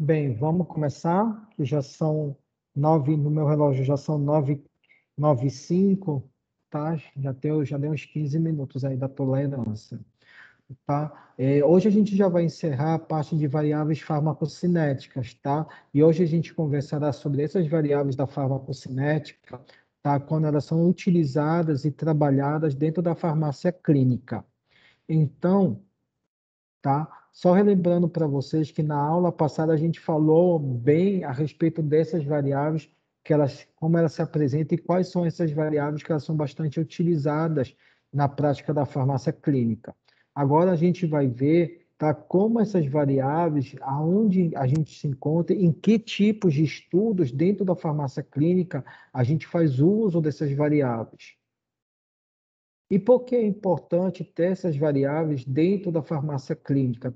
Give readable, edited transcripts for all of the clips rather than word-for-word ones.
Bem, vamos começar, que já são 9, no meu relógio já são 9:05, tá? Já deu uns 15 minutos aí da tolerância, tá? Hoje a gente já vai encerrar a parte de variáveis farmacocinéticas, tá? E hoje a gente conversará sobre essas variáveis da farmacocinética, tá? Quando elas são utilizadas e trabalhadas dentro da farmácia clínica. Então, tá? Só relembrando para vocês que na aula passada a gente falou bem a respeito dessas variáveis, como elas se apresentam e quais são essas variáveis que elas são bastante utilizadas na prática da farmácia clínica. Agora a gente vai ver, tá, como essas variáveis, aonde a gente se encontra, em que tipos de estudos dentro da farmácia clínica a gente faz uso dessas variáveis. E por que é importante ter essas variáveis dentro da farmácia clínica?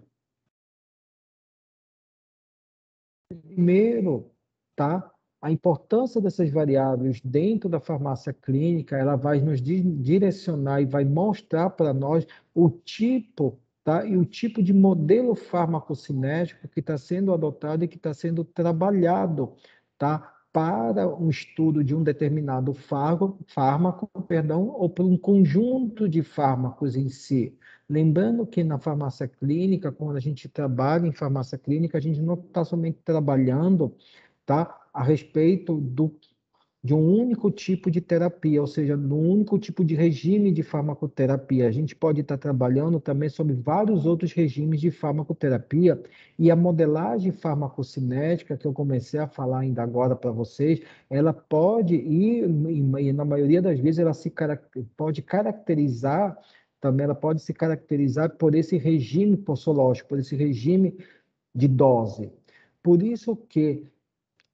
Primeiro, tá? A importância dessas variáveis dentro da farmácia clínica, ela vai nos direcionar e vai mostrar para nós o tipo, tá? E o tipo de modelo farmacocinético que está sendo adotado e que está sendo trabalhado, tá? Para um estudo de um determinado fármaco, perdão, ou para um conjunto de fármacos em si. Lembrando que na farmácia clínica, quando a gente trabalha em farmácia clínica, a gente não está somente trabalhando, tá, a respeito de um único tipo de terapia, ou seja, de um único tipo de regime de farmacoterapia. A gente pode estar trabalhando também sobre vários outros regimes de farmacoterapia e a modelagem farmacocinética, que eu comecei a falar ainda agora para vocês, ela pode, e na maioria das vezes, pode caracterizar também ela pode se caracterizar por esse regime possológico, por esse regime de dose. Por isso que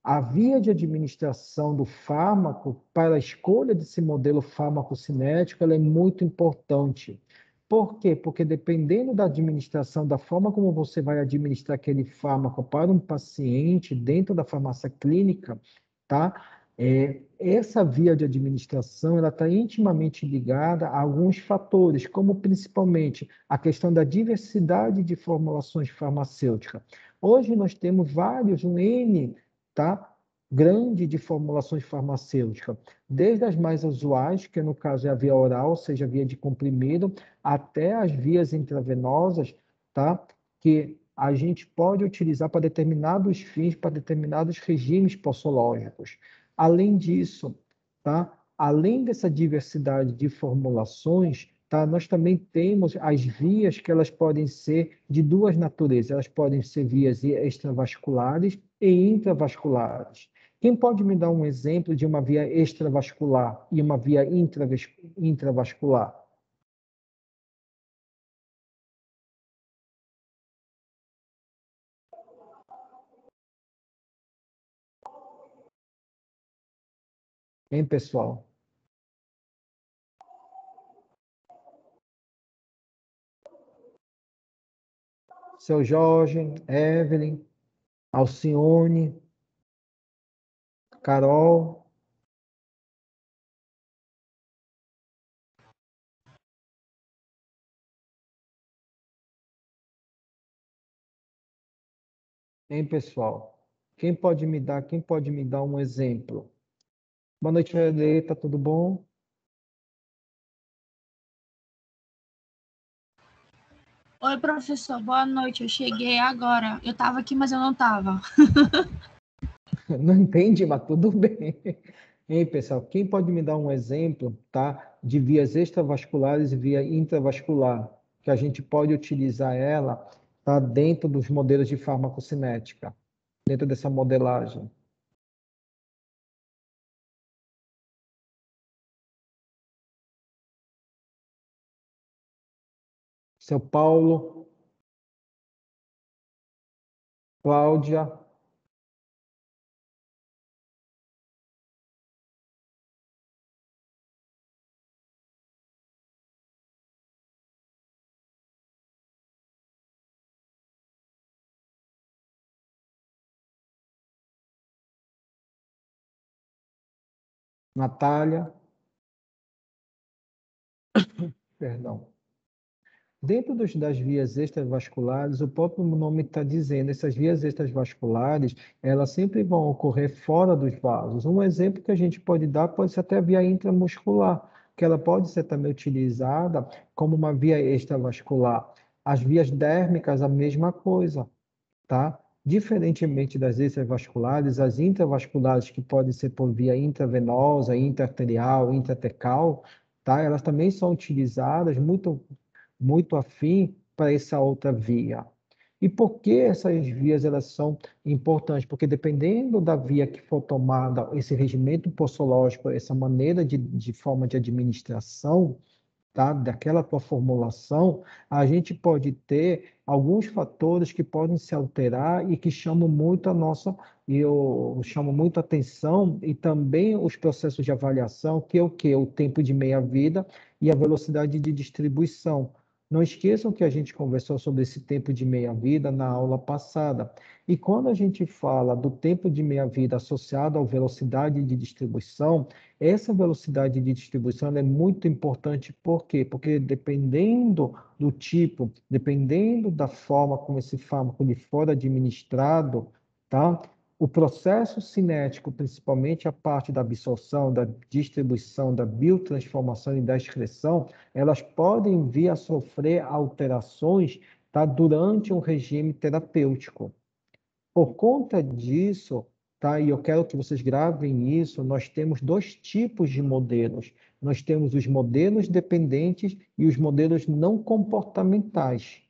a via de administração do fármaco para a escolha desse modelo farmacocinético ela é muito importante. Por quê? Porque dependendo da administração, da forma como você vai administrar aquele fármaco para um paciente dentro da farmácia clínica, tá? Essa via de administração ela está intimamente ligada a alguns fatores, como principalmente a questão da diversidade de formulações farmacêuticas. Hoje nós temos vários, um N, tá? Grande de formulações farmacêuticas, desde as mais usuais, que no caso é a via oral, ou seja, a via de comprimido, até as vias intravenosas, tá? Que a gente pode utilizar para determinados fins, para determinados regimes possológicos. Além disso, tá? Além dessa diversidade de formulações, tá? Nós também temos as vias que elas podem ser de duas naturezas. Elas podem ser vias extravasculares e intravasculares. Quem pode me dar um exemplo de uma via extravascular e uma via intravascular? Hein, pessoal? Seu Jorge, Evelyn, Alcione, Carol, hein, pessoal? Quem pode me dar um exemplo? Boa noite, Violeta, tudo bom? Oi, professor, boa noite. Eu cheguei agora. Eu estava aqui, mas eu não estava. Não entendi, mas tudo bem. Hein, pessoal, quem pode me dar um exemplo, tá, de vias extravasculares e via intravascular, que a gente pode utilizar ela, tá, dentro dos modelos de farmacocinética, dentro dessa modelagem? Seu Paulo, Cláudia, Natália, perdão. Dentro das vias extravasculares, o próprio nome está dizendo, essas vias extravasculares, elas sempre vão ocorrer fora dos vasos. Um exemplo que a gente pode dar pode ser até a via intramuscular, que ela pode ser também utilizada como uma via extravascular. As vias dérmicas, a mesma coisa, tá? Diferentemente das extravasculares, as intravasculares, que podem ser por via intravenosa, intraarterial, intratecal, tá? Elas também são utilizadas muito afim para essa outra via. E por que essas vias elas são importantes? Porque dependendo da via que for tomada, esse regimento possológico, essa maneira de forma de administração, tá? Daquela tua formulação, a gente pode ter alguns fatores que podem se alterar e que chamam muito a nossa, e eu chamo muito a atenção, e também os processos de avaliação, que é o quê? O tempo de meia-vida e a velocidade de distribuição. Não esqueçam que a gente conversou sobre esse tempo de meia-vida na aula passada. E quando a gente fala do tempo de meia-vida associado à velocidade de distribuição, essa velocidade de distribuição é muito importante, por quê? Porque dependendo do tipo, dependendo da forma como esse fármaco lhe for administrado, tá? O processo cinético, principalmente a parte da absorção, da distribuição, da biotransformação e da excreção, elas podem vir a sofrer alterações, tá? Durante um regime terapêutico. Por conta disso, tá? E eu quero que vocês gravem isso, nós temos dois tipos de modelos. Nós temos os modelos dependentes e os modelos não comportamentais,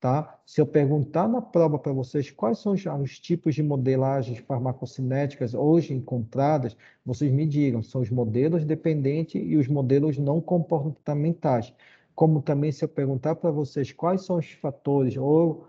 tá? Se eu perguntar na prova para vocês quais são os tipos de modelagens farmacocinéticas hoje encontradas, vocês me digam, são os modelos dependentes e os modelos não comportamentais. Como também se eu perguntar para vocês quais são os fatores ou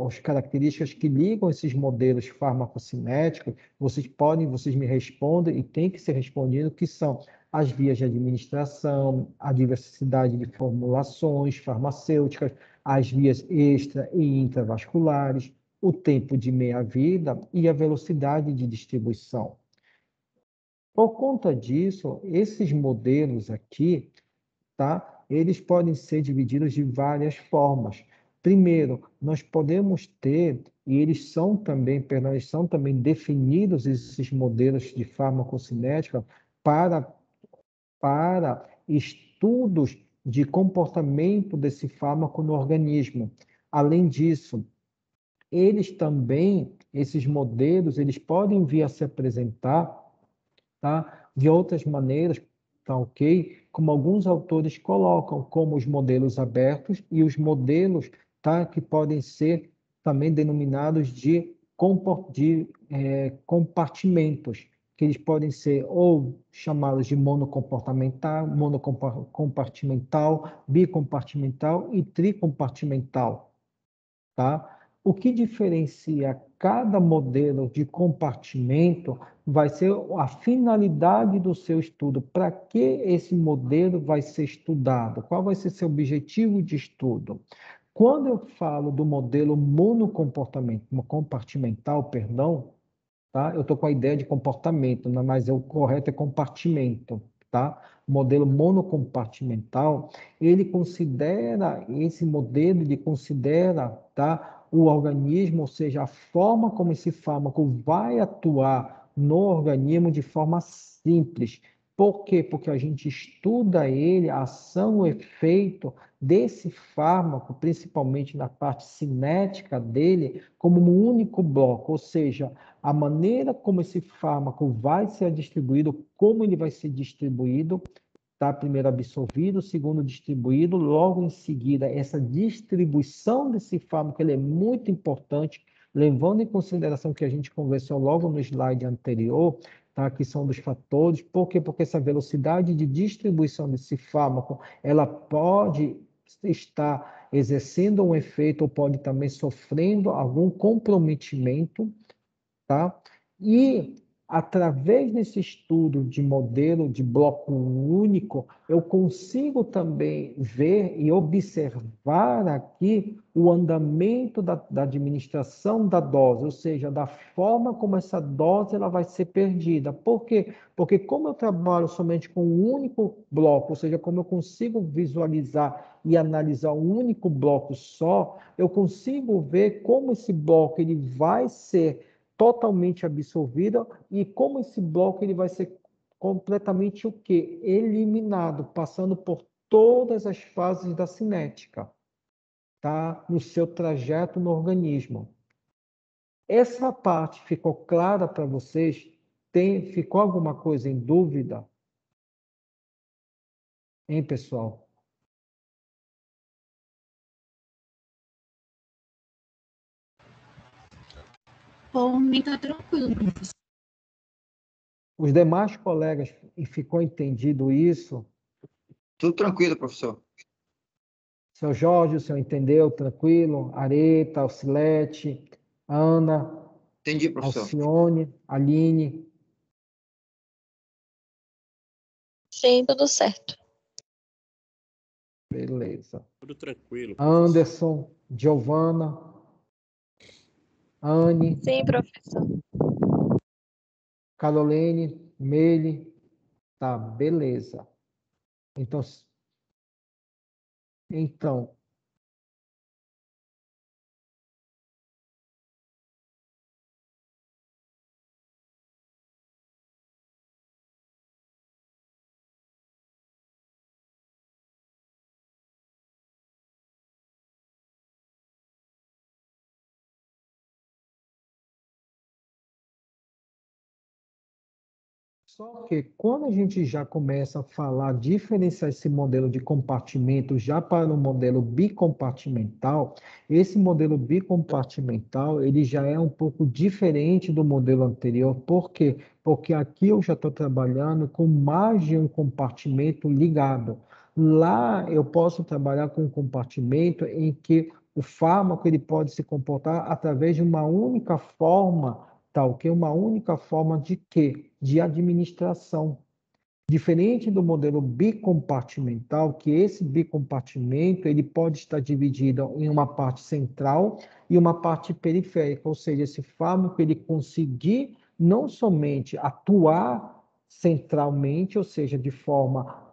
as características que ligam esses modelos farmacocinéticos, vocês me respondem e tem que ser respondido que são as vias de administração, a diversidade de formulações farmacêuticas, as vias extra e intravasculares, o tempo de meia-vida e a velocidade de distribuição. Por conta disso, esses modelos aqui, tá? Eles podem ser divididos de várias formas. Primeiro, nós podemos ter, e eles são também definidos, esses modelos de farmacocinética, para estudos de comportamento desse fármaco no organismo. Além disso, esses modelos, eles podem vir a se apresentar, tá, de outras maneiras, tá, ok? Como alguns autores colocam, como os modelos abertos e os modelos, tá, que podem ser também denominados de compartimentos, que eles podem ser ou chamados de monocomportamental, monocompartimental, bicompartimental e tricompartimental, tá? O que diferencia cada modelo de compartimento vai ser a finalidade do seu estudo. Para que esse modelo vai ser estudado? Qual vai ser seu objetivo de estudo? Quando eu falo do modelo compartimental, perdão, tá? Eu estou com a ideia de comportamento, né? Mas o correto é compartimento, tá? O modelo monocompartimental, esse modelo, ele considera, tá? O organismo, ou seja, a forma como esse fármaco vai atuar no organismo de forma simples. Por quê? Porque a gente estuda ele, a ação, o efeito desse fármaco, principalmente na parte cinética dele, como um único bloco, ou seja, a maneira como esse fármaco vai ser distribuído, como ele vai ser distribuído, tá? Primeiro absorvido, segundo distribuído, logo em seguida, essa distribuição desse fármaco ele é muito importante, levando em consideração que a gente conversou logo no slide anterior, tá? Que são dos fatores. Por quê? Porque essa velocidade de distribuição desse fármaco, ela pode estar exercendo um efeito ou pode também sofrendo algum comprometimento, tá? E através desse estudo de modelo de bloco único, eu consigo também ver e observar aqui o andamento da administração da dose, ou seja, da forma como essa dose ela vai ser perdida. Por quê? Porque como eu trabalho somente com um único bloco, ou seja, como eu consigo visualizar e analisar um único bloco só, eu consigo ver como esse bloco ele vai ser totalmente absorvido e como esse bloco ele vai ser completamente o quê? Eliminado, passando por todas as fases da cinética, tá? No seu trajeto no organismo. Essa parte ficou clara para vocês? Ficou alguma coisa em dúvida? Hein, pessoal? Por mim tá tranquilo, professor. Os demais colegas, e ficou entendido isso? Tudo tranquilo, professor. Seu Jorge, o senhor entendeu? Tranquilo? Areta, Alcilete, Ana, Entendi, professor. Alcione, Aline. Sim, tudo certo. Beleza. Tudo tranquilo, professor. Anderson, Giovana, Anne, Sim, professor. Caroline, Meile. Tá, beleza. Então, só que quando a gente já começa a falar, diferenciar esse modelo de compartimento já para o modelo bicompartimental, esse modelo bicompartimental, ele já é um pouco diferente do modelo anterior. Por quê? Porque aqui eu já estou trabalhando com mais de um compartimento ligado. Lá eu posso trabalhar com um compartimento em que o fármaco ele pode se comportar através de uma única forma, tal que uma única forma de quê? De administração. Diferente do modelo bicompartimental, que esse bicompartimento ele pode estar dividido em uma parte central e uma parte periférica, ou seja, esse fármaco ele conseguir não somente atuar centralmente, ou seja, de forma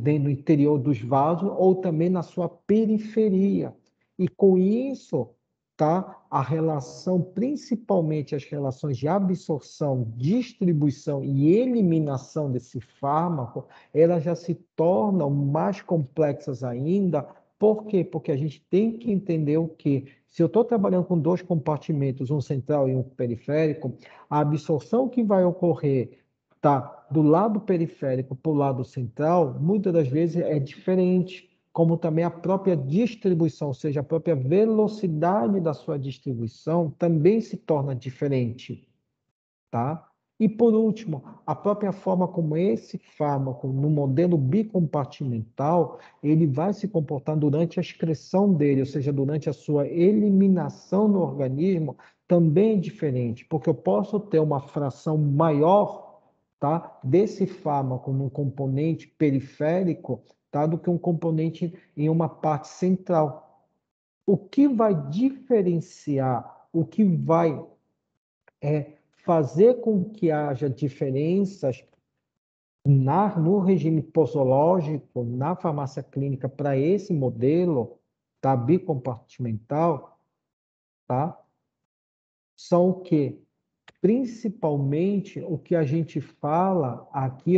dentro do interior dos vasos, ou também na sua periferia. E com isso, tá? A relação, principalmente as relações de absorção, distribuição e eliminação desse fármaco, elas já se tornam mais complexas ainda. Por quê? Porque a gente tem que entender o que, se eu estou trabalhando com dois compartimentos, um central e um periférico, a absorção que vai ocorrer tá, do lado periférico para o lado central, muitas das vezes é diferente, como também a própria distribuição, ou seja, a própria velocidade da sua distribuição também se torna diferente, tá? E por último, a própria forma como esse fármaco, no modelo bicompartimental, ele vai se comportar durante a excreção dele, ou seja, durante a sua eliminação no organismo, também é diferente, porque eu posso ter uma fração maior, tá, desse fármaco no componente periférico, tá, do que um componente em uma parte central. O que vai diferenciar, o que vai fazer com que haja diferenças no regime posológico, na farmácia clínica, para esse modelo, tá, bicompartimental, tá, são o quê? Principalmente o que a gente fala aqui,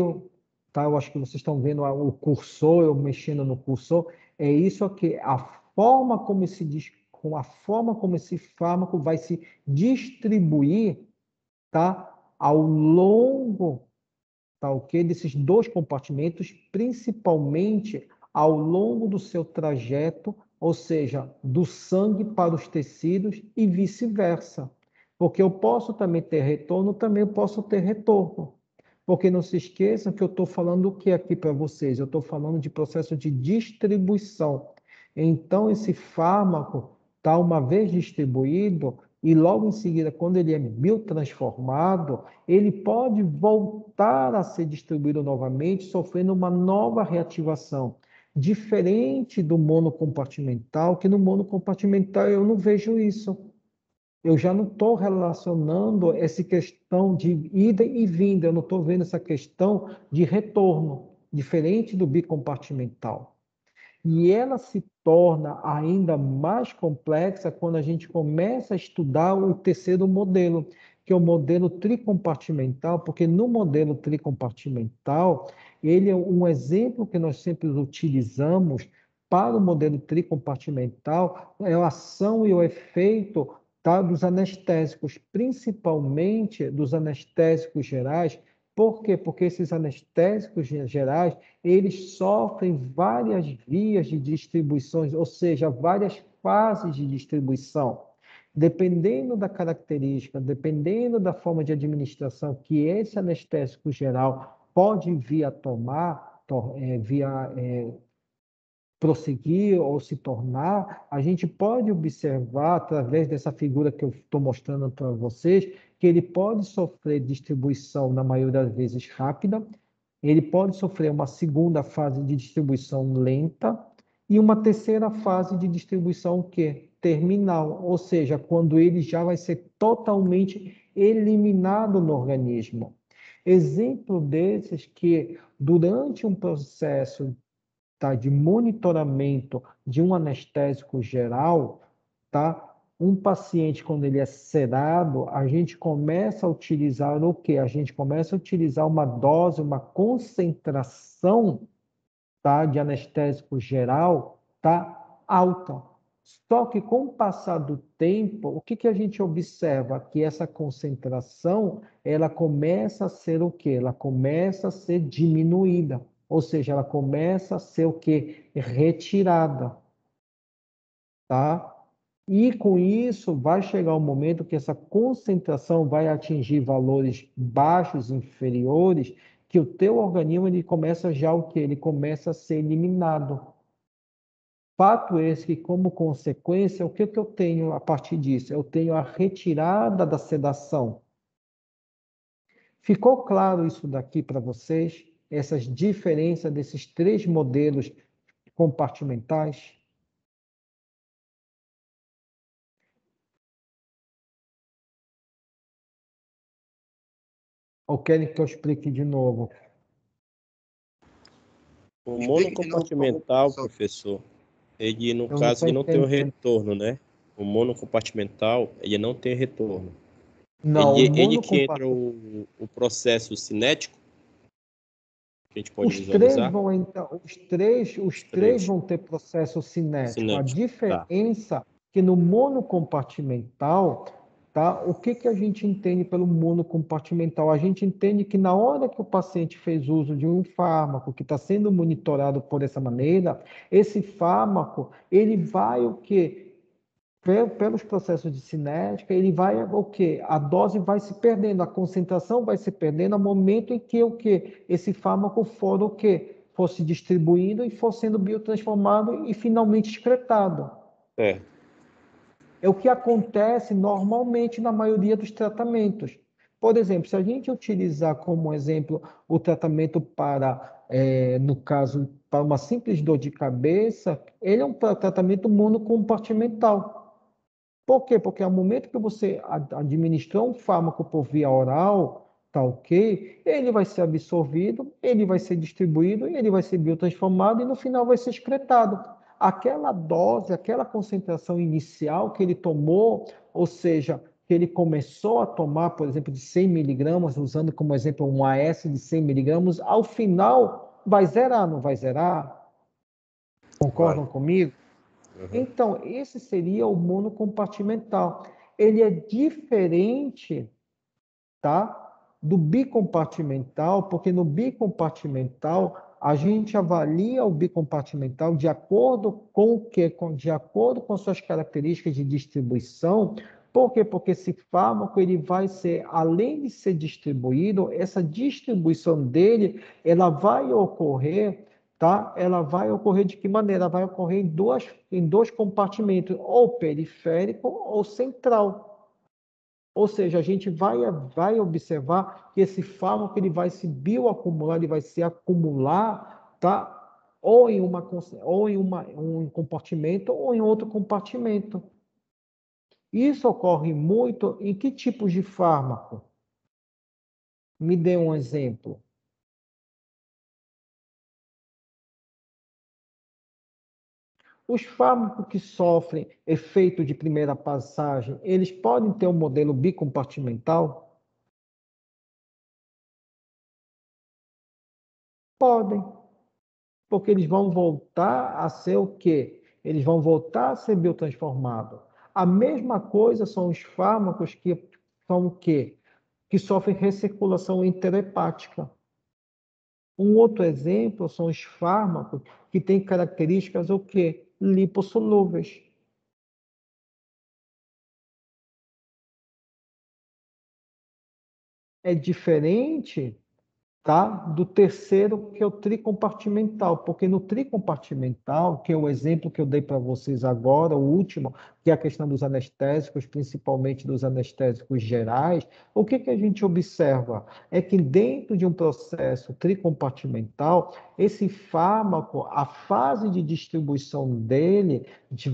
tá, eu acho que vocês estão vendo o cursor, eu mexendo no cursor, é isso aqui, a forma como com a forma como esse fármaco vai se distribuir, tá, ao longo, tá, ok, desses dois compartimentos, principalmente ao longo do seu trajeto, ou seja, do sangue para os tecidos e vice-versa. Porque eu posso também ter retorno, também eu posso ter retorno. Porque não se esqueçam que eu estou falando o que aqui para vocês? Eu estou falando de processo de distribuição. Então, esse fármaco, tá, uma vez distribuído, e logo em seguida, quando ele é biotransformado, ele pode voltar a ser distribuído novamente, sofrendo uma nova reativação. Diferente do monocompartimental, que no monocompartimental eu não vejo isso. Eu já não estou relacionando essa questão de ida e vinda, eu não estou vendo essa questão de retorno, diferente do bicompartimental. E ela se torna ainda mais complexa quando a gente começa a estudar o terceiro modelo, que é o modelo tricompartimental, porque no modelo tricompartimental, ele é um exemplo que nós sempre utilizamos para o modelo tricompartimental, é a ação e o efeito, tá, dos anestésicos, principalmente dos anestésicos gerais. Por quê? Porque esses anestésicos gerais, eles sofrem várias vias de distribuição, ou seja, várias fases de distribuição. Dependendo da característica, dependendo da forma de administração que esse anestésico geral pode vir a tomar, prosseguir ou se tornar, a gente pode observar, através dessa figura que eu estou mostrando para vocês, que ele pode sofrer distribuição, na maioria das vezes, rápida, ele pode sofrer uma segunda fase de distribuição lenta e uma terceira fase de distribuição que terminal, ou seja, quando ele já vai ser totalmente eliminado no organismo. Exemplo desses que durante um processo, tá, de monitoramento de um anestésico geral, tá? Um paciente, quando ele é sedado, a gente começa a utilizar o quê? A gente começa a utilizar uma dose, uma concentração, tá, de anestésico geral, tá, alta. Só que com o passar do tempo, o que a gente observa? Que essa concentração, ela começa a ser o quê? Ela começa a ser diminuída. Ou seja, ela começa a ser o quê? Retirada, tá? E com isso vai chegar um momento que essa concentração vai atingir valores baixos, inferiores, que o teu organismo ele começa já o quê? Ele começa a ser eliminado. Fato esse que, como consequência, o que eu tenho a partir disso? Eu tenho a retirada da sedação. Ficou claro isso daqui para vocês? Essas diferenças desses três modelos compartimentais? Ou querem que eu explique de novo? O Explique de novo, monocompartimental, professor. professor, ele, no Eu não caso, estou ele não tem o entendendo. retorno, né? O monocompartimental, ele não tem retorno. Não, o Ele que entra monocompartimental. o processo cinético, que a gente pode Os três visualizar. vão entrar, os três vão ter processo cinético. A Cinético, tá. diferença é que no monocompartimental, tá? O que a gente entende pelo monocompartimental? A gente entende que na hora que o paciente fez uso de um fármaco que está sendo monitorado por essa maneira, esse fármaco ele vai o quê? Pelos processos de cinética, ele vai o quê? A dose vai se perdendo, a concentração vai se perdendo ao momento em que o quê? Esse fármaco for o quê? For se distribuindo e for sendo biotransformado e finalmente excretado. Certo. É o que acontece normalmente na maioria dos tratamentos. Por exemplo, se a gente utilizar como exemplo o tratamento para, no caso, para uma simples dor de cabeça, ele é um tratamento monocompartimental. Por quê? Porque ao momento que você administrar um fármaco por via oral, tá ok, ele vai ser absorvido, ele vai ser distribuído, ele vai ser biotransformado e no final vai ser excretado. Aquela dose, aquela concentração inicial que ele tomou, ou seja, que ele começou a tomar, por exemplo, de 100 miligramas, usando como exemplo um AS de 100 miligramas, ao final vai zerar, não vai zerar? Concordam comigo? Uhum. Então, esse seria o monocompartimental. Ele é diferente, tá, do bicompartimental, porque no bicompartimental a gente avalia o bicompartimental de acordo com o quê? De acordo com suas características de distribuição. Por quê? Porque esse fármaco ele vai ser, além de ser distribuído, essa distribuição dele, ela vai ocorrer, tá? Ela vai ocorrer de que maneira? Vai ocorrer em dois compartimentos, ou periférico ou central. Ou seja, a gente vai observar que esse fármaco ele vai se bioacumular, ele vai se acumular, tá? Ou em um compartimento ou em outro compartimento. Isso ocorre muito em que tipos de fármaco? Me dê um exemplo. Os fármacos que sofrem efeito de primeira passagem, eles podem ter um modelo bicompartimental? Podem, porque eles vão voltar a ser o quê? Eles vão voltar a ser biotransformados. A mesma coisa são os fármacos que são o quê? Que sofrem recirculação interhepática. Um outro exemplo são os fármacos que têm características o quê? Lipossolúveis. É diferente, tá, do terceiro, que é o tricompartimental, porque no tricompartimental, que é o exemplo que eu dei para vocês agora, o último, que é a questão dos anestésicos, principalmente dos anestésicos gerais, o que a gente observa? É que dentro de um processo tricompartimental, esse fármaco, a fase de distribuição dele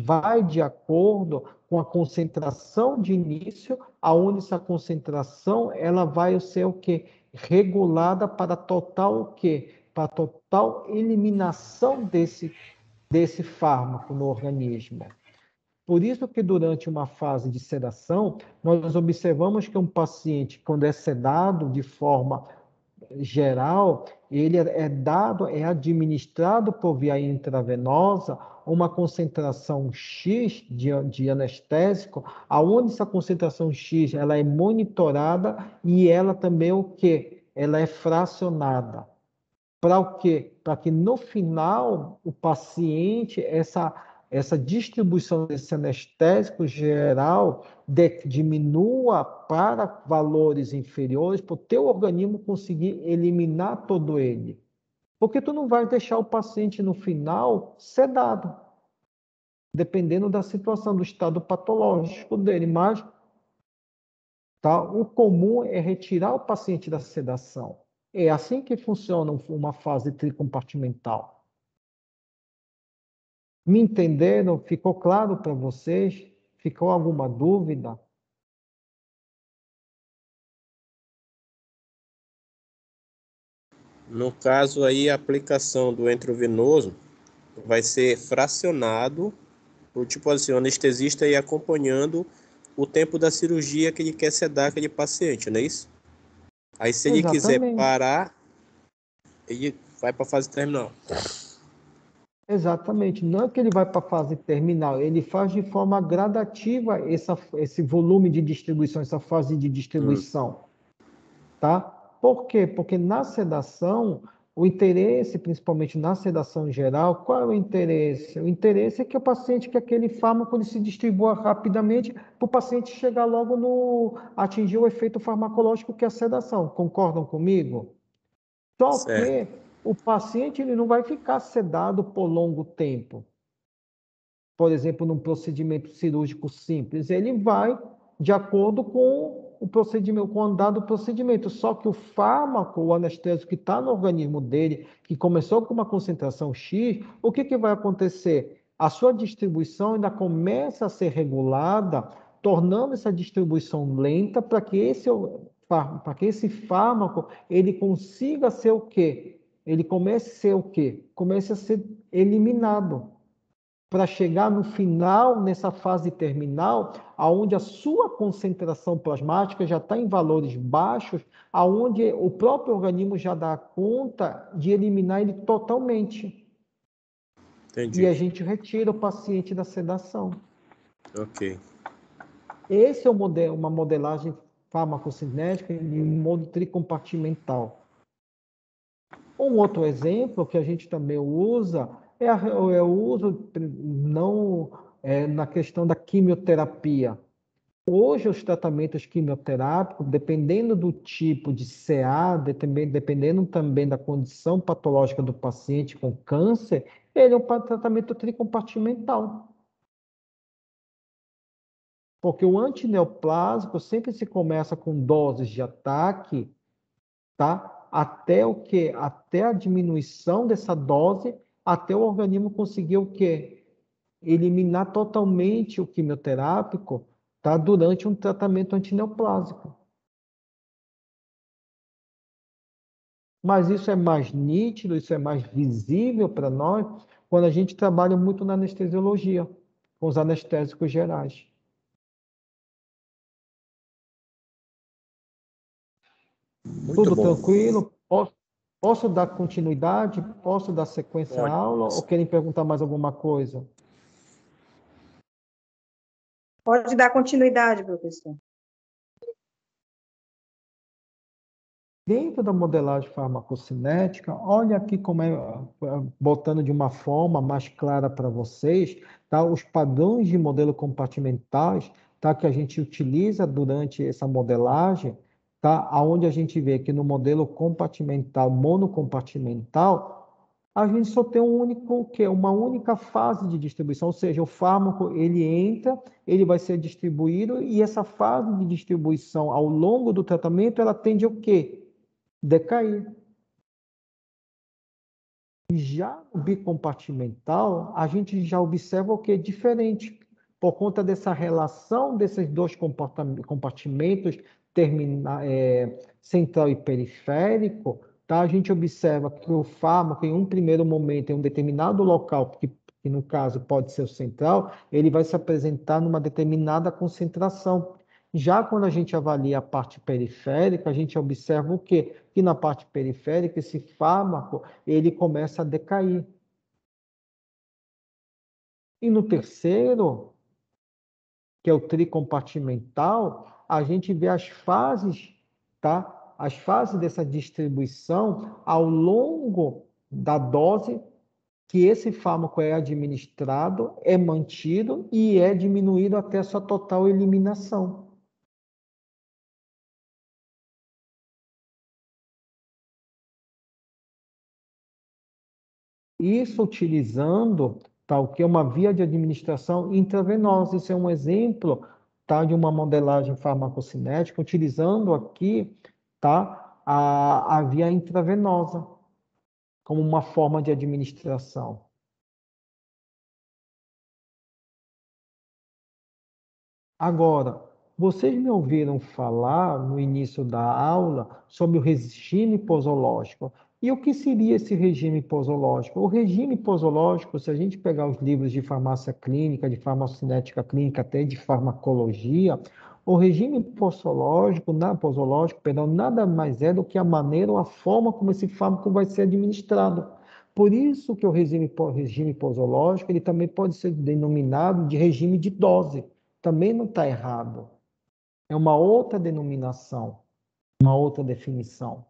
vai de acordo com a concentração de início, aonde essa concentração ela vai ser o quê? Regulada para total o quê? Para total eliminação desse fármaco no organismo. Por isso que durante uma fase de sedação, nós observamos que um paciente, quando é sedado de forma geral, ele é administrado por via intravenosa uma concentração X de anestésico, aonde essa concentração X ela é monitorada e ela também o quê? Ela é fracionada. Para o quê? Para que no final o paciente, essa distribuição desse anestésico geral diminua para valores inferiores, para o teu organismo conseguir eliminar todo ele. Porque tu não vai deixar o paciente no final sedado, dependendo da situação, do estado patológico dele. Mas tá, o comum é retirar o paciente da sedação. É assim que funciona uma fase tricompartimental. Me entenderam? Ficou claro para vocês? Ficou alguma dúvida? No caso aí, a aplicação do intravenoso vai ser fracionado, o tipo assim, o anestesista ir acompanhando o tempo da cirurgia que ele quer sedar aquele paciente, não é isso? Aí se ele quiser Exatamente. parar, ele vai para a fase terminal. Exatamente. Não é que ele vai para a fase terminal, ele faz de forma gradativa esse volume de distribuição, essa fase de distribuição. Tá? Por quê? Porque na sedação, o interesse, principalmente na sedação geral, qual é o interesse? O interesse é que o paciente, que aquele fármaco ele se distribua rapidamente para o paciente chegar logo no atingir o efeito farmacológico que é a sedação. Concordam comigo? Só Certo. que o paciente ele não vai ficar sedado por longo tempo. Por exemplo, num procedimento cirúrgico simples, ele vai de acordo com o procedimento, com o andar do procedimento. Só que o fármaco, o anestésico que está no organismo dele, que começou com uma concentração X, o que vai acontecer? A sua distribuição ainda começa a ser regulada, tornando essa distribuição lenta para que esse fármaco ele consiga ser o quê? Ele comece a ser o quê? Comece a ser eliminado para chegar no final, nessa fase terminal, aonde a sua concentração plasmática já está em valores baixos, aonde o próprio organismo já dá conta de eliminar ele totalmente. Entendi. E a gente retira o paciente da sedação. Ok. Esse é uma modelagem farmacocinética em modo tricompartimental. Um outro exemplo que a gente também usa é o uso na questão da quimioterapia. Hoje, os tratamentos quimioterápicos, dependendo do tipo de CA, dependendo também da condição patológica do paciente com câncer, ele é um tratamento tricompartimental. Porque o antineoplásico sempre se começa com doses de ataque, tá? Até o quê? Até a diminuição dessa dose, até o organismo conseguir o quê? Eliminar totalmente o quimioterápico, tá? Durante um tratamento antineoplásico. Mas isso é mais nítido, isso é mais visível para nós quando a gente trabalha muito na anestesiologia, com os anestésicos gerais. Muito Tudo bom. tranquilo? Posso dar continuidade? Posso dar sequência à Pode. aula? Ou querem perguntar mais alguma coisa? Pode dar continuidade, professor. Dentro da modelagem farmacocinética, olha aqui como é, botando de uma forma mais clara para vocês, tá? Os padrões de modelo compartimentais, tá? Que a gente utiliza durante essa modelagem, tá? Aonde a gente vê que no modelo compartimental, monocompartimental, a gente só tem um único, que é uma única fase de distribuição, ou seja, o fármaco ele entra, ele vai ser distribuído e essa fase de distribuição ao longo do tratamento, ela tende ao quê? Decair. Já no bicompartimental, a gente já observa o que é diferente, por conta dessa relação desses dois compartimentos central e periférico, tá? A gente observa que o fármaco, em um primeiro momento, em um determinado local, que no caso pode ser o central, ele vai se apresentar numa determinada concentração. Já quando a gente avalia a parte periférica, a gente observa o quê? Que na parte periférica, esse fármaco, ele começa a decair. E no terceiro, que é o tricompartimental, a gente vê as fases, tá? As fases dessa distribuição ao longo da dose que esse fármaco é administrado, é mantido e é diminuído até a sua total eliminação. Isso utilizando tal que é uma via de administração intravenosa. Isso é um exemplo, tá, de uma modelagem farmacocinética utilizando aqui, tá, a via intravenosa como uma forma de administração. Agora, vocês me ouviram falar no início da aula sobre o regime posológico. E o que seria esse regime posológico? O regime posológico, se a gente pegar os livros de farmácia clínica, de farmacocinética clínica, até de farmacologia, o regime posológico, perdão, nada mais é do que a maneira ou a forma como esse fármaco vai ser administrado. Por isso que o regime posológico, ele também pode ser denominado de regime de dose. Também não está errado. É uma outra denominação, uma outra definição.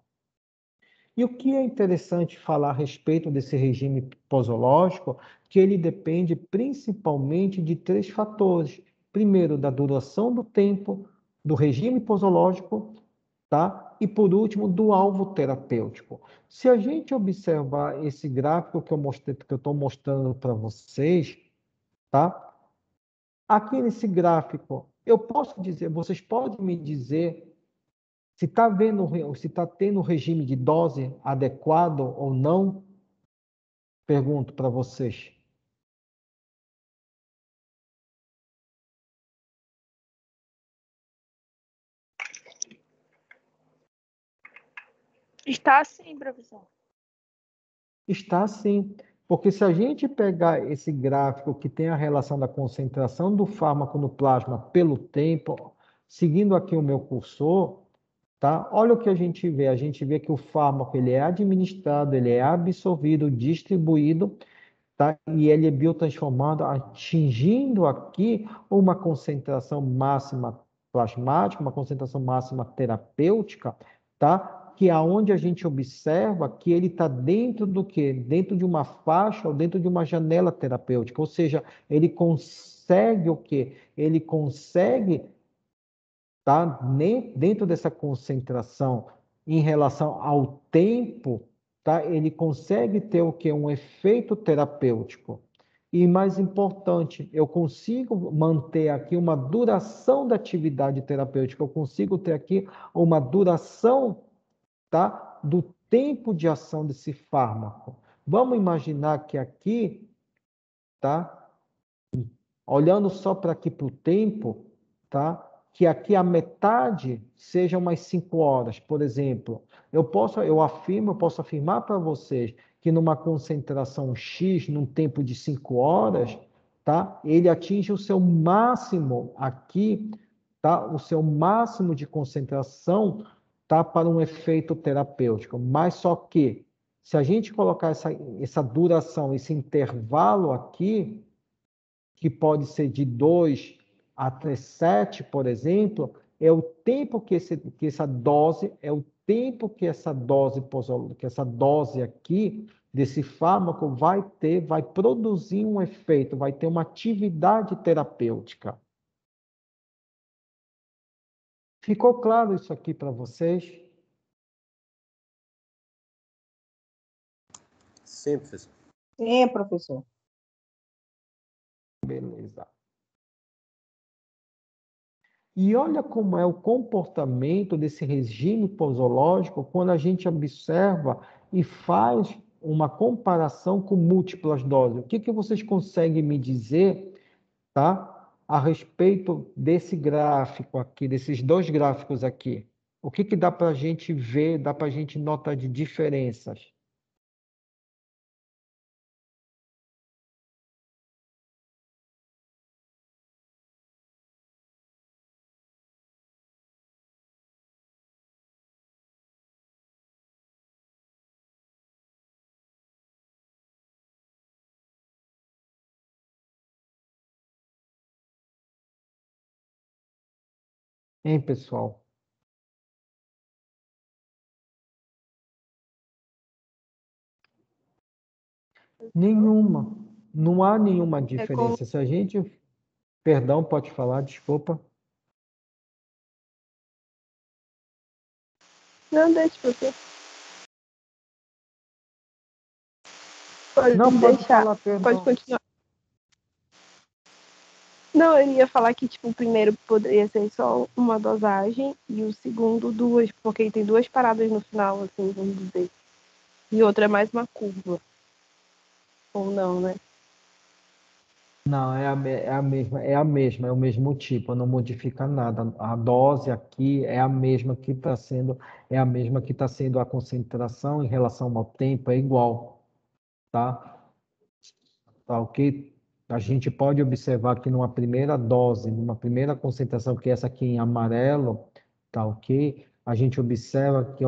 E o que é interessante falar a respeito desse regime posológico, que ele depende principalmente de três fatores. Primeiro, da duração do tempo, do regime posológico, tá? E por último, do alvo terapêutico. Se a gente observar esse gráfico que eu estou mostrando para vocês, tá? Aqui nesse gráfico, eu posso dizer, vocês podem me dizer se está se está tendo regime de dose adequado ou não? Pergunto para vocês. Está sim, professor. Está sim, porque se a gente pegar esse gráfico que tem a relação da concentração do fármaco no plasma pelo tempo, seguindo aqui o meu cursor, tá? Olha o que a gente vê. A gente vê que o fármaco ele é administrado, ele é absorvido, distribuído, tá? E ele é biotransformado, atingindo aqui uma concentração máxima plasmática, uma concentração máxima terapêutica, tá? Que é onde a gente observa que ele está dentro do quê? Dentro de uma faixa ou dentro de uma janela terapêutica, ou seja, ele consegue o quê? Ele consegue, tá? Nem dentro dessa concentração em relação ao tempo, tá? Ele consegue ter o quê? Um efeito terapêutico. E mais importante, eu consigo manter aqui uma duração da atividade terapêutica, eu consigo ter aqui uma duração, tá, do tempo de ação desse fármaco. Vamos imaginar que aqui, tá, olhando só para aqui para o tempo, tá, que aqui a metade seja umas 5 horas, por exemplo. Eu posso afirmar para vocês que numa concentração X, num tempo de 5 horas, tá, ele atinge o seu máximo aqui, tá, o seu máximo de concentração, tá, para um efeito terapêutico. Mas só que, se a gente colocar essa duração, esse intervalo aqui, que pode ser de 2 até 7, por exemplo, é o tempo que essa dose, é o tempo que essa dose aqui desse fármaco vai produzir um efeito, vai ter uma atividade terapêutica. Ficou claro isso aqui para vocês? Sim, professor. Sim, professor. Beleza. E olha como é o comportamento desse regime posológico quando a gente observa e faz uma comparação com múltiplas doses. O que vocês conseguem me dizer, tá, a respeito desse gráfico aqui, desses dois gráficos aqui? O que dá para a gente ver, dá para a gente notar de diferenças? Hein, pessoal? Nenhuma. Não há nenhuma diferença. Se a gente... Perdão, pode falar, desculpa. Não, deixa, professor. Pode Não, pode deixar. falar, perdão. Pode continuar. Não, eu ia falar que, tipo, o primeiro poderia ser só uma dosagem e o segundo duas, porque tem duas paradas no final, assim, vamos dizer. E outra é mais uma curva. Ou não, né? Não, é o mesmo tipo, não modifica nada. A dose aqui é a mesma que está sendo, a concentração em relação ao tempo é igual, tá? Tá ok? A gente pode observar que numa primeira dose, numa primeira concentração, que é essa aqui em amarelo, tá ok? A gente observa que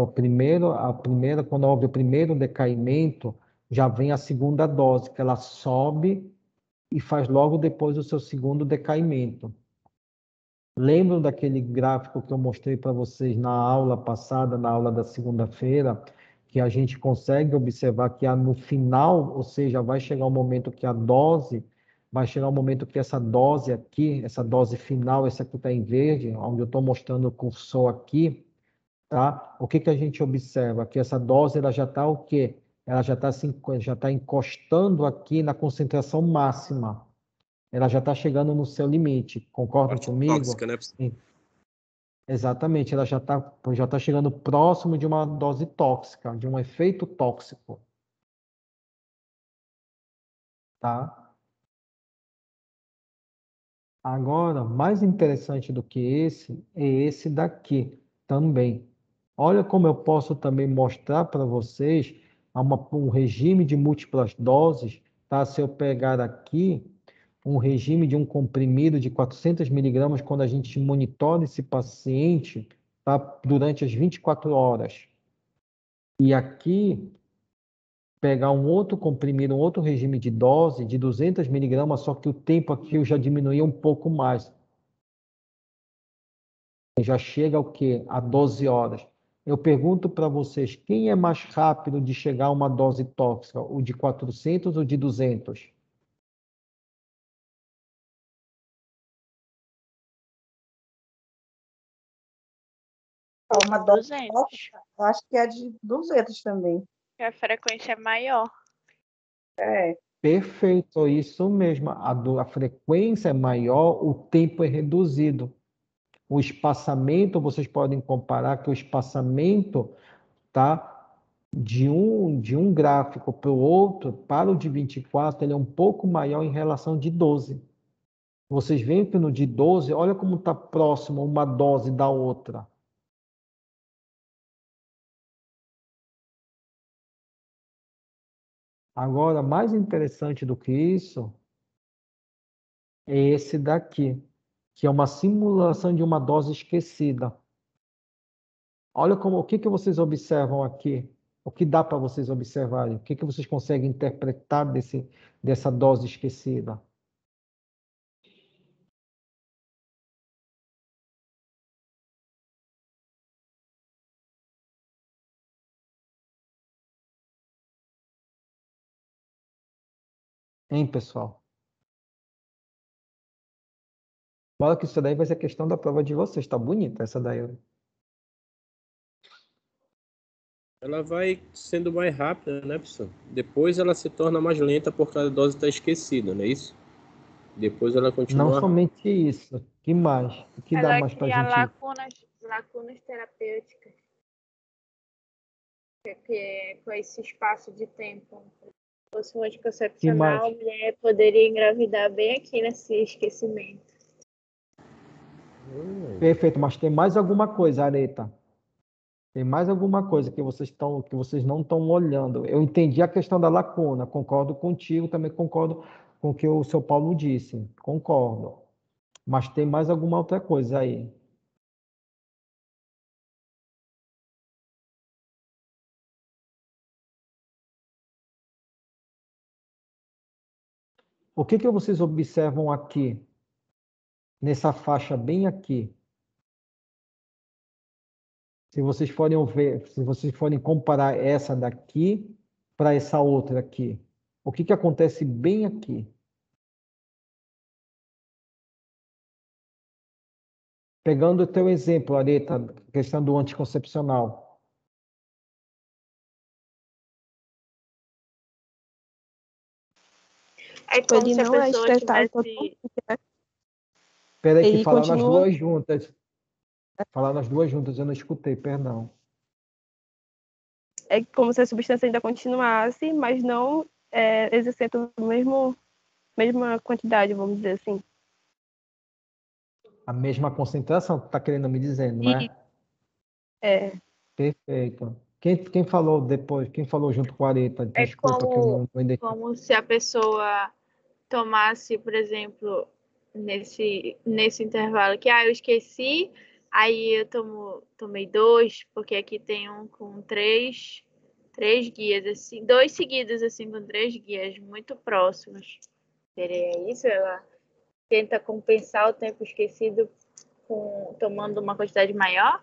quando houve o primeiro decaimento, já vem a segunda dose, que ela sobe e faz logo depois o seu segundo decaimento. Lembram daquele gráfico que eu mostrei para vocês na aula passada, na aula da segunda-feira, que a gente consegue observar que no final, ou seja, vai chegar um momento que essa dose aqui, essa dose final, essa que está em verde, onde eu estou mostrando o cursor aqui, tá? O que a gente observa? Que essa dose ela já está o quê? Ela já está encostando aqui na concentração máxima. Ela já está chegando no seu limite. Concorda comigo? Tóxica, né? Sim. Exatamente, ela já tá chegando próximo de uma dose tóxica, de um efeito tóxico. Tá? Agora, mais interessante do que esse, é esse daqui também. Olha como eu posso também mostrar para vocês um regime de múltiplas doses, tá? Se eu pegar aqui um regime de um comprimido de 400 miligramas quando a gente monitora esse paciente, tá? Durante as 24 horas. E aqui, pegar um outro comprimido, um outro regime de dose de 200 miligramas, só que o tempo aqui eu já diminuía um pouco mais. Já chega ao quê? A 12 horas. Eu pergunto para vocês, quem é mais rápido de chegar a uma dose tóxica? O de 400 ou de 200? Uma dose 200. tóxica, acho que é de 200 também. A frequência é maior. É. Perfeito, isso mesmo. A frequência é maior, o tempo é reduzido. O espaçamento, vocês podem comparar que o espaçamento, tá? De um gráfico para o outro, para o de 24, ele é um pouco maior em relação de 12. Vocês veem que no de 12, olha como está próximo uma dose da outra. Agora, mais interessante do que isso é esse daqui, que é uma simulação de uma dose esquecida. Olha como, o que que vocês observam aqui? O que dá para vocês observarem? O que que vocês conseguem interpretar dessa dose esquecida? Hein, pessoal? Olha que isso daí vai ser questão da prova de vocês. Está bonita essa daí. Ela vai sendo mais rápida, né, professor? Depois ela se torna mais lenta porque a dose está esquecida, não é isso? Depois ela Não continua. somente isso. Que mais? O que dá Ela mais para cria gente? lacunas terapêuticas, com esse espaço de tempo. Se fosse um Que anticoncepcional, a mais? mulher poderia engravidar bem aqui nesse esquecimento. Perfeito, mas tem mais alguma coisa, Areta? Tem mais alguma coisa que vocês não estão olhando. Eu entendi a questão da lacuna, concordo contigo, também concordo com o que o seu Paulo disse. Concordo. Mas tem mais alguma outra coisa aí? O que que vocês observam aqui, nessa faixa bem aqui? Se vocês forem ver, se vocês forem comparar essa daqui para essa outra aqui, o que que acontece bem aqui? Pegando o teu exemplo, Areta, questão do anticoncepcional. É como Ele se a não é pessoa estressado tivesse. totalmente, né? Espera aí que Ele falaram nas continua. duas juntas. Falaram nas duas juntas, eu não escutei, perdão. É como se a substância ainda continuasse, mas não exercendo a mesma quantidade, vamos dizer assim. A mesma concentração que está querendo me dizer, não é? É, Perfeito. Quem falou depois? Quem falou junto com a Areta? É Desculpa que eu não identifiquei. como se a pessoa tomasse, por exemplo, nesse intervalo que eu esqueci, aí eu tomei 2, porque aqui tem um com três guias, assim, 2 seguidos assim com 3 guias muito próximos. Seria isso? Ela tenta compensar o tempo esquecido tomando uma quantidade maior?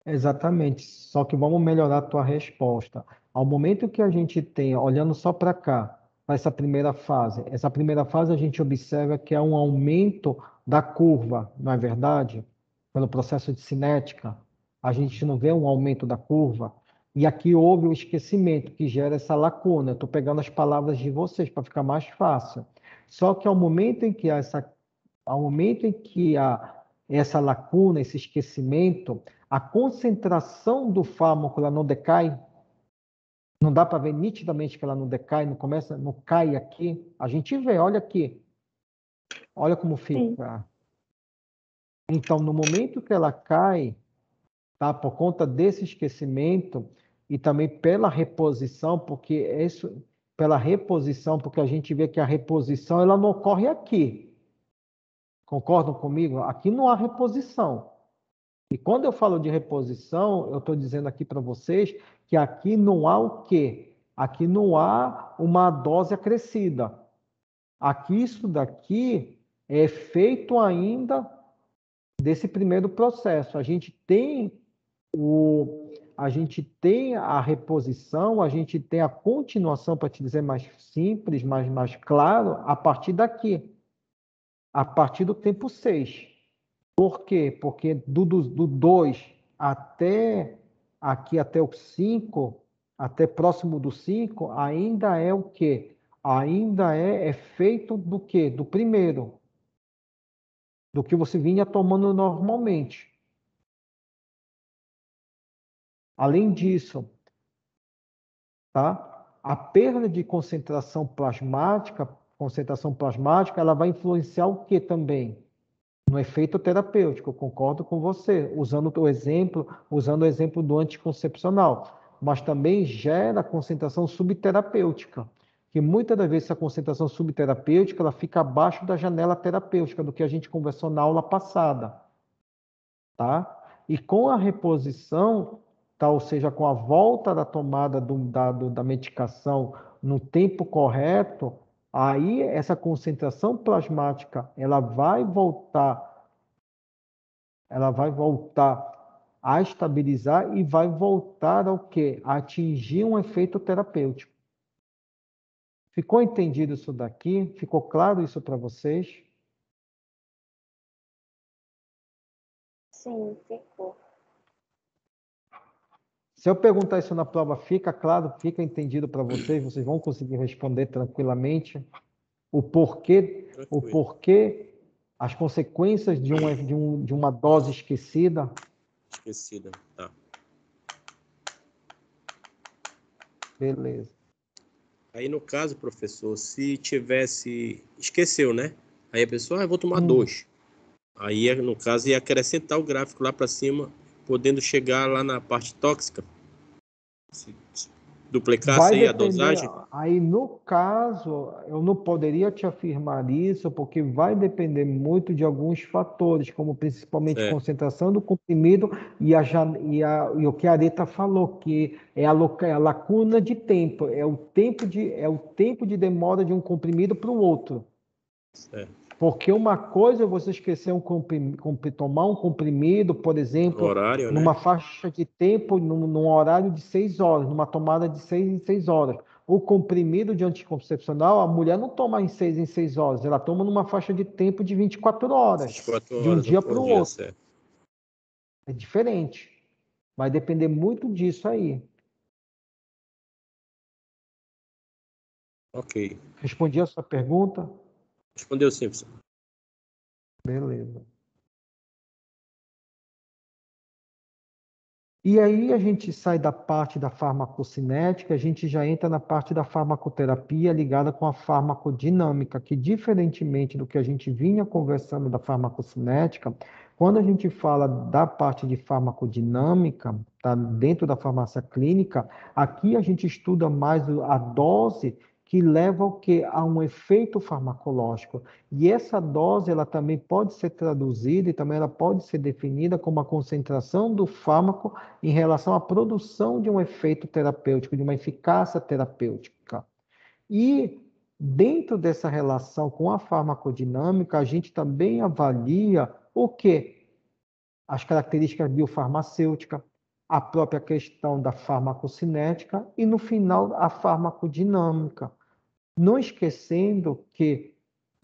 Exatamente. Só que vamos melhorar a tua resposta. Ao momento que a gente tem, olhando só para cá, para essa primeira fase a gente observa que é um aumento da curva, não é verdade? Pelo processo de cinética, a gente não vê um aumento da curva. E aqui houve o esquecimento que gera essa lacuna. Eu estou pegando as palavras de vocês para ficar mais fácil. Só que ao momento em que há essa lacuna, esse esquecimento, a concentração do fármaco ela não decai, não dá para ver nitidamente que ela não decai, não cai aqui. A gente vê, olha aqui. Olha como fica. Então, no momento que ela cai, tá, por conta desse esquecimento e também pela reposição, porque a gente vê que a reposição ela não ocorre aqui. Concordam comigo? Aqui não há reposição. E quando eu falo de reposição, eu estou dizendo aqui para vocês que aqui não há o quê? Aqui não há uma dose acrescida. Aqui, isso daqui é feito ainda desse primeiro processo. A gente tem a reposição, a gente tem a continuação, para te dizer mais simples, mais claro, a partir daqui, a partir do tempo 6. Por quê? Porque do 2 até aqui, até o 5, até próximo do 5, ainda é o quê? ainda é efeito do quê? Do primeiro, do que você vinha tomando normalmente. Além disso, tá? A perda de concentração plasmática, ela vai influenciar o que também? No efeito terapêutico, eu concordo com você, usando o exemplo do anticoncepcional, mas também gera concentração subterapêutica, que muitas das vezes essa concentração subterapêutica ela fica abaixo da janela terapêutica, do que a gente conversou na aula passada, tá? E com a reposição, tá? Ou seja, com a volta da tomada da medicação no tempo correto, aí essa concentração plasmática ela vai voltar a estabilizar e vai voltar ao quê? A atingir um efeito terapêutico. Ficou entendido isso daqui? Ficou claro isso para vocês? Sim, ficou. Se eu perguntar isso na prova, fica claro, fica entendido para vocês? Vocês vão conseguir responder tranquilamente o porquê, as consequências de uma dose esquecida? Esquecida, tá. Beleza. Aí, no caso, professor, se tivesse... Esqueceu, né? Aí a pessoa, eu vou tomar 2. Aí, no caso, ia acrescentar o gráfico lá para cima, podendo chegar lá na parte tóxica. Se duplicasse aí a dosagem. Aí, no caso, eu não poderia te afirmar isso, porque vai depender muito de alguns fatores, como principalmente a concentração do comprimido e o que a Areta falou, que é a lacuna de tempo, é o tempo de demora de um comprimido para o outro. Certo. Porque uma coisa é você esquecer tomar um comprimido, por exemplo, Horário, numa né? faixa de tempo, num horário de 6 horas, numa tomada de 6 em 6 horas. O comprimido de anticoncepcional, a mulher não toma em 6 horas, ela toma numa faixa de tempo de 24 horas, 24 de um horas dia por para o dia, outro. certo. É diferente. Vai depender muito disso aí. Ok. Respondi a sua pergunta? Respondeu sim, professor. Beleza. E aí a gente sai da parte da farmacocinética, a gente já entra na parte da farmacoterapia ligada com a farmacodinâmica, que diferentemente do que a gente vinha conversando da farmacocinética, quando a gente fala da parte de farmacodinâmica, tá, dentro da farmácia clínica, aqui a gente estuda mais a dose que leva ao quê? A um efeito farmacológico. E essa dose, ela também pode ser traduzida e também ela pode ser definida como a concentração do fármaco em relação à produção de um efeito terapêutico, de uma eficácia terapêutica. E dentro dessa relação com a farmacodinâmica, a gente também avalia o quê? As características biofarmacêuticas, a própria questão da farmacocinética e, no final, a farmacodinâmica. Não esquecendo que,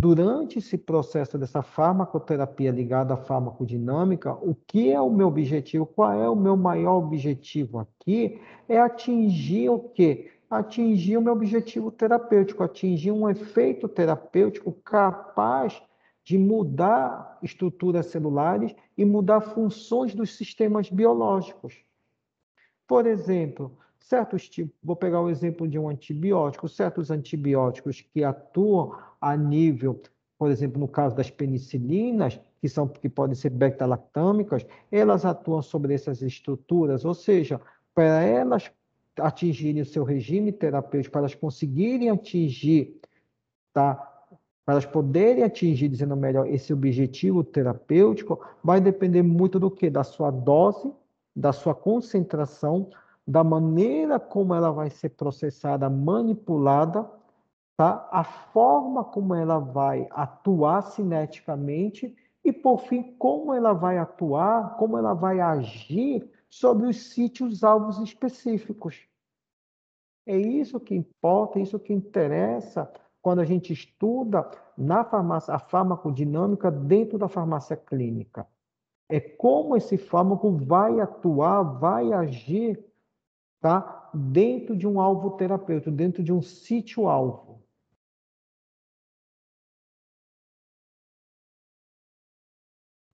durante esse processo dessa farmacoterapia ligada à farmacodinâmica, o que é o meu objetivo? Qual é o meu maior objetivo aqui? É atingir o quê? Atingir o meu objetivo terapêutico, atingir um efeito terapêutico capaz de mudar estruturas celulares e mudar funções dos sistemas biológicos. Por exemplo, certos tipos, vou pegar o exemplo de um antibiótico, certos antibióticos que atuam a nível, por exemplo, no caso das penicilinas, que podem ser beta-lactâmicas, elas atuam sobre essas estruturas, ou seja, para elas atingirem o seu regime terapêutico, para elas conseguirem atingir, tá? Para elas poderem atingir, dizendo melhor, esse objetivo terapêutico, vai depender muito do quê? Da sua dose, da sua concentração, da maneira como ela vai ser processada, manipulada, tá? A forma como ela vai atuar cineticamente e, por fim, como ela vai atuar, como ela vai agir sobre os sítios alvos específicos. É isso que importa, é isso que interessa quando a gente estuda na farmácia, a farmacodinâmica dentro da farmácia clínica. É como esse fármaco vai atuar, vai agir, tá? Dentro de um alvo terapêutico, dentro de um sítio-alvo.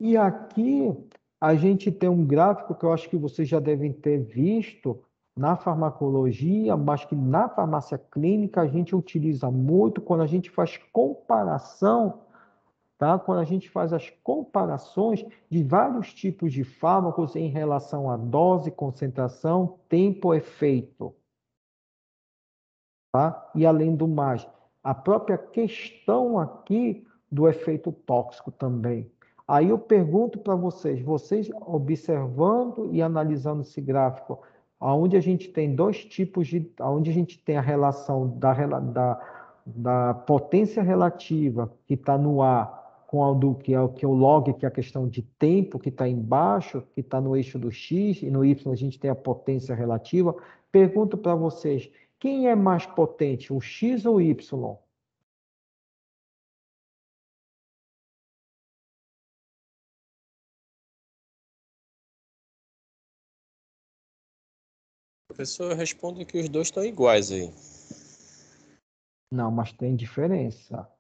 E aqui a gente tem um gráfico que eu acho que vocês já devem ter visto na farmacologia, mas que na farmácia clínica a gente utiliza muito quando a gente faz comparação, tá? Quando a gente faz as comparações de vários tipos de fármacos em relação à dose, concentração, tempo, efeito, tá? E além do mais, a própria questão aqui do efeito tóxico também. Aí eu pergunto para vocês, vocês observando e analisando esse gráfico, onde a gente tem dois tipos de, onde a gente tem a relação da potência relativa que está no ar com a do que é o log, que é a questão de tempo que está embaixo, que está no eixo do x, e no y a gente tem a potência relativa. Pergunto para vocês, quem é mais potente, o X ou o Y? Professor, responde que os dois estão iguais aí. Não, mas tem diferença.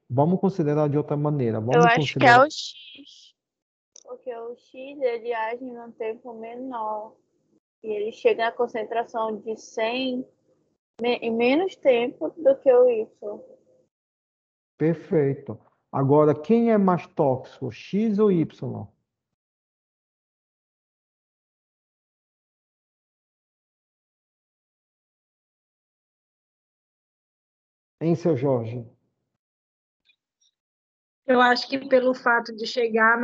Vamos considerar de outra maneira. Eu Vamos acho que é considerar. o X. Porque o X ele age num tempo menor. E ele chega à concentração de 100 em menos tempo do que o Y. Perfeito. Agora, quem é mais tóxico, X ou Y? Hein, seu Jorge? Eu acho que pelo fato de chegar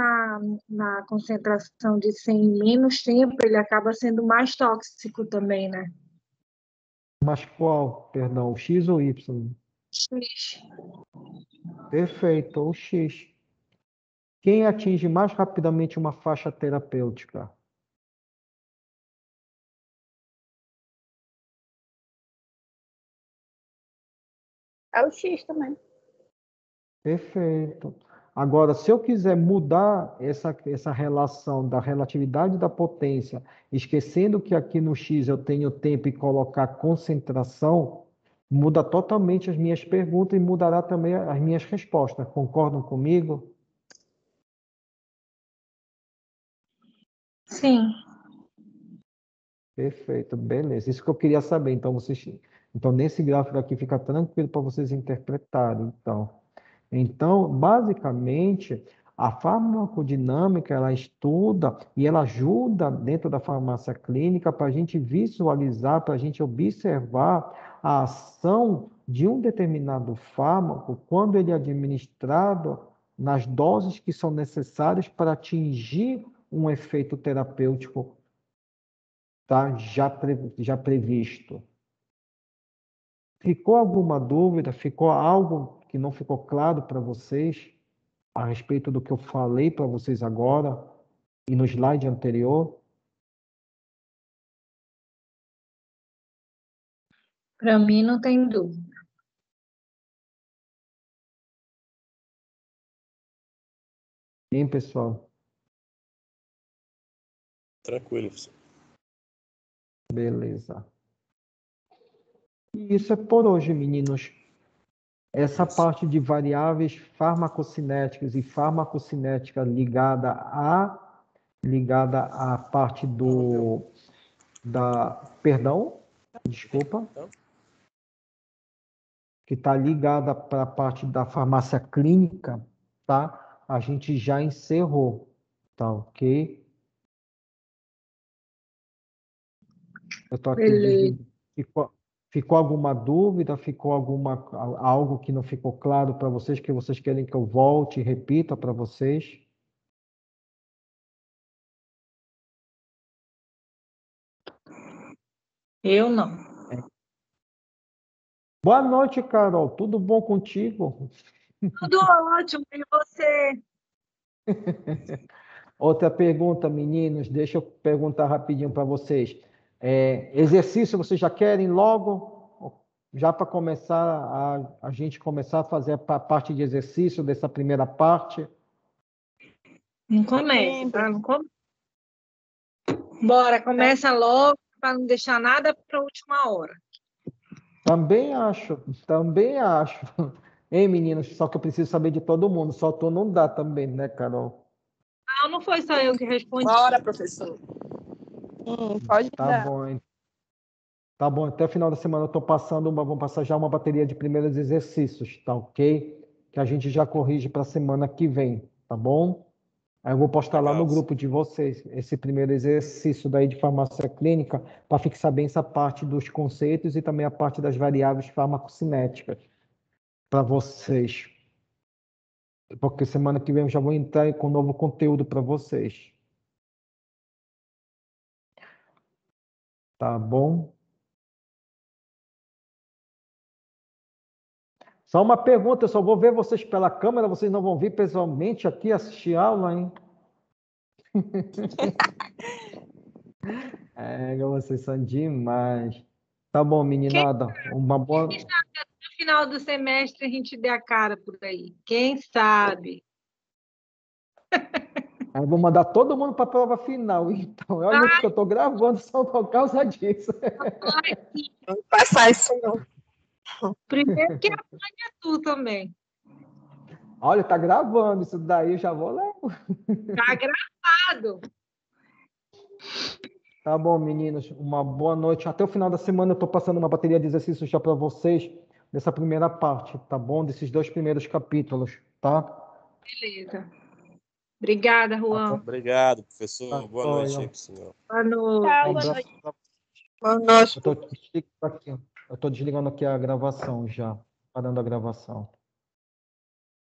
na concentração de 100 em menos tempo, ele acaba sendo mais tóxico também, né? Mas qual, perdão, o X ou Y? X. Perfeito, o X. Quem atinge mais rapidamente uma faixa terapêutica? É o X também. Perfeito. Agora, se eu quiser mudar essa relação da relatividade da potência, esquecendo que aqui no X eu tenho tempo e colocar concentração, muda totalmente as minhas perguntas e mudará também as minhas respostas. Concordam comigo? Sim. Perfeito, beleza. Isso que eu queria saber. Então nesse gráfico aqui fica tranquilo para vocês interpretarem. Então, basicamente, a farmacodinâmica, ela estuda e ela ajuda dentro da farmácia clínica para a gente visualizar, para a gente observar a ação de um determinado fármaco quando ele é administrado nas doses que são necessárias para atingir um efeito terapêutico, tá? Já previsto. Ficou alguma dúvida? Ficou algo que não ficou claro para vocês a respeito do que eu falei para vocês agora e no slide anterior? Para mim não tem dúvida. Hein, pessoal? Tranquilo, professor. Beleza. E isso é por hoje, meninos. Essa parte de variáveis farmacocinéticas e farmacocinética ligada à parte perdão, desculpa, que está ligada para a parte da farmácia clínica, tá? A gente já encerrou, tá ok? Eu estou aqui Beleza. Ficou alguma dúvida? Ficou algo que não ficou claro para vocês, que vocês querem que eu volte e repita para vocês? Eu não. Boa noite, Carol. Tudo bom contigo? Tudo ótimo. E você? Outra pergunta, meninos, deixa eu perguntar rapidinho para vocês. Exercício, vocês já querem logo? Já para começar, a gente começar a fazer a parte de exercício dessa primeira parte? Não começa, tá? Não come... Bora, começa logo para não deixar nada para a última hora. Também acho, também acho. Ei, meninos, só que eu preciso saber de todo mundo. Só tu não dá também, né, Carol? Não, não foi só eu que respondi. Bora, professor. Pode Tá dar. bom, hein? Tá bom, até o final da semana eu tô passando, vamos passar já uma bateria de primeiros exercícios, tá ok? Que a gente já corrige para a semana que vem, tá bom? Aí eu vou postar lá no Legal. grupo de vocês esse primeiro exercício daí de farmácia clínica para fixar bem essa parte dos conceitos e também a parte das variáveis farmacocinéticas para vocês. Porque semana que vem eu já vou entrar com novo conteúdo para vocês. Tá bom? Só uma pergunta, eu só vou ver vocês pela câmera, vocês não vão vir pessoalmente aqui assistir aula, hein? Vocês são demais. Tá bom, meninada. Uma boa. No final do semestre a gente dê a cara por aí. Quem sabe? Eu vou mandar todo mundo para a prova final, então. Olha que eu estou gravando só por causa disso. Não passar isso, não. Primeiro que apanha tu também. Olha, tá gravando isso daí, eu já vou lá. Tá gravado. Tá bom, meninos. Uma boa noite. Até o final da semana eu estou passando uma bateria de exercícios já para vocês, dessa primeira parte, tá bom? Desses 2 primeiros capítulos, tá? Beleza. Obrigada, Juan. Obrigado, professor. Tá, Boa noite olha. aí pro senhor. Boa noite. Tchau, Um boa abraço noite. pra- Boa noite. Eu estou desligando aqui a gravação já, parando a gravação.